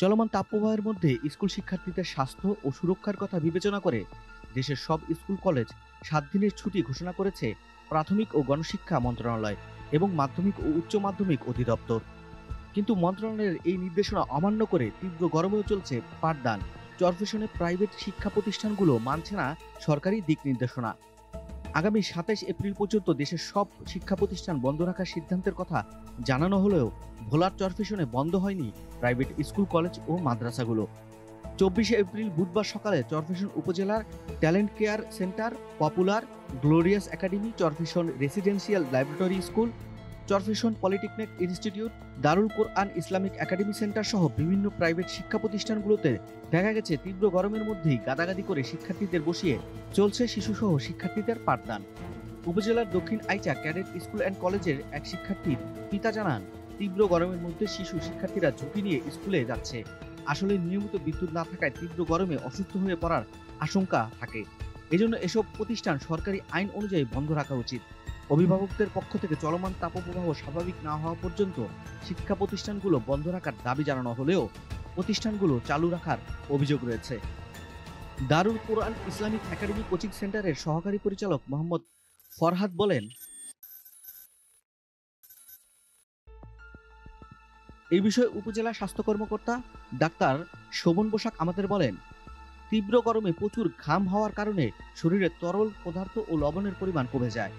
চলমান তাপপ্রবাহের মধ্যে স্কুল শিক্ষার্থীদের স্বাস্থ্য ও সুরক্ষার কথা বিবেচনা করে দেশের সব স্কুল কলেজ 7 দিনের ছুটি ঘোষণা করেছে প্রাথমিক ও গণশিক্ষা মন্ত্রণালয় এবং মাধ্যমিক ও উচ্চ মাধ্যমিক অধিদপ্তর। কিন্তু মন্ত্রণালয়ের এই নির্দেশনা অমান্য করে তীব্র গরমেও চলছে পাঠদান। চরফ্যাশনে প্রাইভেট শিক্ষা প্রতিষ্ঠানগুলো মানছে না সরকারি দিক নির্দেশনা। আগামী 27 এপ্রিল পর্যন্ত দেশের সব শিক্ষা প্রতিষ্ঠান বন্ধ রাখার সিদ্ধান্তের কথা জানানো হলেও ভোলার চরফ্যাশনে বন্ধ হয়নি প্রাইভেট স্কুল কলেজ ও মাদ্রাসাগুলো। 24 এপ্রিল বুধবার সকালে চরফ্যাশন উপজেলার talent care center, popular, glorious academy, Charfasson residential laboratory school, Charfasson polytechnic institute, Darul Quran Islamic academy center সহ বিভিন্ন প্রাইভেট শিক্ষা প্রতিষ্ঠানগুলোতে দেখা গেছে তীব্র গরমের মধ্যেই গাদাগাদি করে শিক্ষার্থীদের বসিয়ে চলছে শিশুসহ শিক্ষার্থীদের পাঠদান। উপজেলার দক্ষিণ আইচা ক্যাডেট স্কুল অ্যান্ড কলেজের এক শিক্ষার্থীর পিতা জানান, তীব্র গরমের মধ্যে শিশু শিক্ষার্থীরা ঝুঁকি নিয়ে স্কুলে যাচ্ছে। আসলে নিয়মিত বিদ্যুৎ না থাকায় তীব্র গরমে অসুস্থ হয়ে পড়ার আশঙ্কা থাকে। এজন্য এসব প্রতিষ্ঠান সরকারি আইন অনুযায়ী বন্ধ রাখা উচিত। অভিভাবকদের পক্ষ থেকে চলমান তাপপ্রবাহ স্বাভাবিক না হওয়া পর্যন্ত শিক্ষা প্রতিষ্ঠানগুলো বন্ধ রাখার দাবি জানানো হলেও প্রতিষ্ঠানগুলো চালু রাখার অভিযোগ রয়েছে। দারুল কোরআন ইসলামিক একাডেমি কোচিং সেন্টারের সহকারী পরিচালক মোহাম্মদ ফরহাদ বলেন, এই বিষয়ে উপজেলা স্বাস্থ্য কর্মকর্তা ডাক্তার শোভন বসাক আমাদের বলেন, তীব্র গরমে প্রচুর ঘাম হওয়ার কারণে শরীরে তরল পদার্থ ও লবণের পরিমাণ কমে যায়।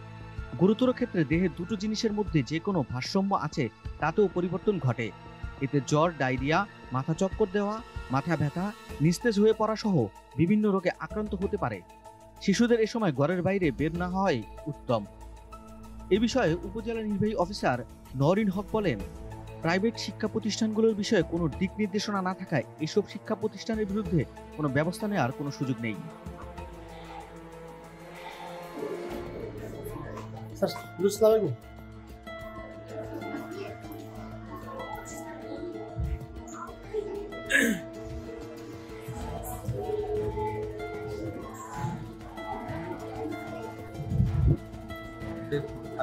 গুরুতর ক্ষেত্রে দেহের দুটো জিনিসের মধ্যে যে কোনো ভারসাম্য আছে তাতেও পরিবর্তন ঘটে। এতে জ্বর, ডায়রিয়া, মাথা চক্কর দেওয়া, মাথা ব্যথা, নিস্তেজ হয়ে পড়া সহ বিভিন্ন রোগে আক্রান্ত হতে পারে। শিশুদের এ সময় ঘরের বাইরে বের না হওয়াই উত্তম। এ বিষয়ে উপজেলা নির্বাহী অফিসার নওরিন হক বলেন, প্রাইভেট শিক্ষা প্রতিষ্ঠানগুলোর বিষয়ে কোনো দিক নির্দেশনা না থাকায় এসব শিক্ষা প্রতিষ্ঠানের বিরুদ্ধে কোনো ব্যবস্থা নেওয়ার কোনো সুযোগ নেই।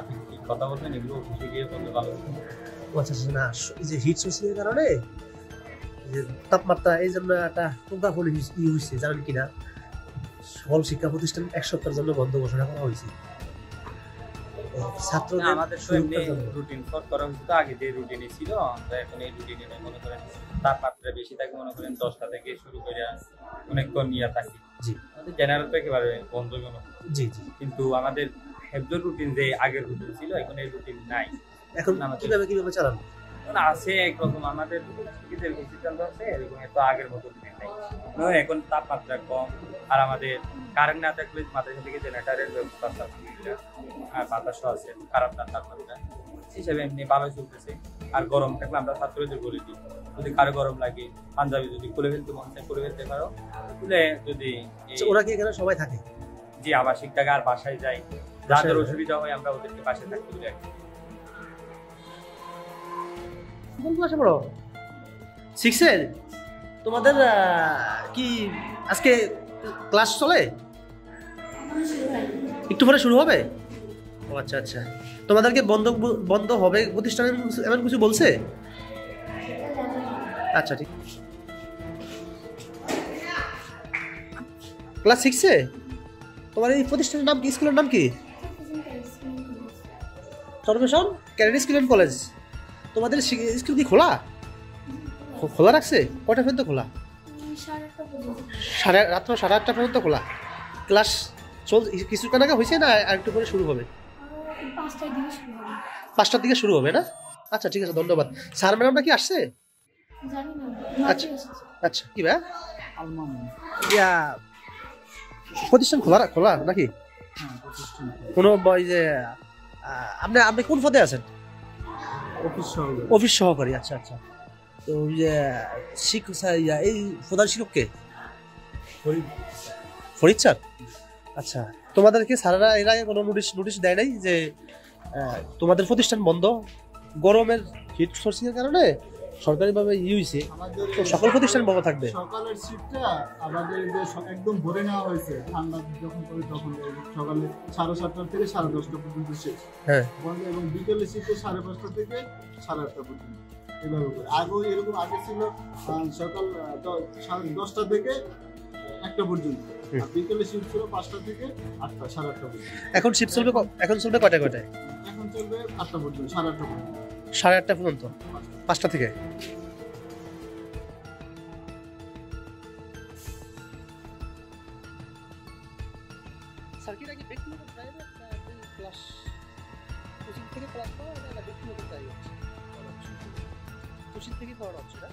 আপনি কি কথা বলবেন এগুলো অফিসে গিয়ে বলতে ভালো। আচ্ছা না, এই যে হিট সোর্সিংয়ের কারণে যে তাপমাত্রা, এই জন্য একটা প্রজ্ঞাপন হয়েছে, জানেন কিনা? সকল শিক্ষা প্রতিষ্ঠান 1 সপ্তাহের জন্য বন্ধ ঘোষণা করা হয়েছে। ছাত্রদের আমাদের তো এমনি রুটিন ফর করা হতো, আগে যে রুটিনে ছিল, আমরা এখন এই রুটিনে মনে করেন তাপমাত্রা বেশি থাকে, মনে করেন 10টা থেকে শুরু করে অনেকক্ষণ ইয়া থাকি। জি, আমাদের জেনারেল তো একেবারে বন্ধ কোনো। জি জি, কিন্তু আমাদের হেফজোর রুটিন যে আগের রুটিন ছিল, এখন এই রুটিন নাই। এখন কিভাবে চালানো আছে একরকম, আমাদের সিদ্ধান্ত আছে এরকম, এত আগের মতো রুটিন নাই। এখন তাপমাত্রা কম, আর আমাদের কারেন্ট না থাকলে মাদ্রাসা থেকে জেনারেটরের ব্যবস্থা আছে, আর বাতাসও আছে, খারাপ না তাপমাত্রা হিসাবে এমনি ভালো চলতেছে। আর গরম থাকলে আমরা ছাত্রদের বলে দিই, যদি কারো গরম লাগে পাঞ্জাবি যদি খুলে ফেলতে মন চায় করে ফেলতে পারো, খুলে যদি ওরা কি এখানে সবাই থাকে? জি, আবাসিক টাকা আর বাসায় যাই, যাদের অসুবিধা হয় আমরা ওদেরকে পাশে থাকতে বলি। কোন ক্লাসে পড়ো? 6-এ? তোমাদের কি আজকে ক্লাস চলে? একটু পরে শুরু হবে? ও আচ্ছা আচ্ছা, তোমাদেরকে বন্ধ হবে প্রতিষ্ঠানে এমন কিছু বলছে? আচ্ছা ঠিক। ক্লাস 6-এ? তোমার এই প্রতিষ্ঠানের নাম কি, স্কুলের নাম কি? Charfasson cadet school and college. তোমাদের স্কুল কি খোলা রাখছে? কয়টা পর্যন্ত খোলা? রাত্র 8:30 পর্যন্ত খোলা। ক্লাস কিছুক্ষণ আগে হয়েছে না আরেকটু পরে শুরু হবে? 5টার দিকে শুরু হবে না? আচ্ছা ঠিক আছে, ধন্যবাদ। স্যার ম্যাডামরা কি আসছে? আচ্ছা আচ্ছা, কি ভাই ইয়া প্রতিষ্ঠান খোলা নাকি? কোনো যে আপনি কোন পদে আছেন? অফিস সহকারী। আচ্ছা আচ্ছা, তো শিক্ষক এই প্রধান শিক্ষক কে? ফরিদ স্যার। আচ্ছা, তোমাদেরকে স্যারেরা এর আগে কোনো নোটিশ দেয় নাই যে তোমাদের প্রতিষ্ঠান বন্ধ গরমের হিট সোর্সিং এর কারণে সরকারিভাবে হইছে, তো সকল প্রতিষ্ঠান বন্ধ থাকবে? সকালের শিফটটা আমাদের একদম ভরে নেওয়া হয়েছে, ঠান্ডা যখন পড়ে তখন সকালে 7:30 থেকে 10:30 পর্যন্ত শেষ। হ্যাঁ, এবং বিকেলের শিফটে 5:30 থেকে 8:30 পর্যন্ত। এভাবে করে আগেও এরকম আগে ছিল সকাল 10টা থেকে 1টা পর্যন্ত, আর বিকেলে শিফট ছিল 5টা থেকে 8টা, 8:30 পর্যন্ত। এখন শিফট চলবে এখন চলবে কয়টা কয়টায়? এখন চলবে 8টা পর্যন্ত, 8:30 পর্যন্ত। 8:30 পর্যন্ত, 5টা থেকে। স্যার কি নাকি ব্যক্তিগত প্রাইভেট না ক্লাস কোচিং থেকে ক্লাস করা না ব্যক্তিগত প্রাইভেট? কোচিং থেকে পড়ানো হচ্ছে না?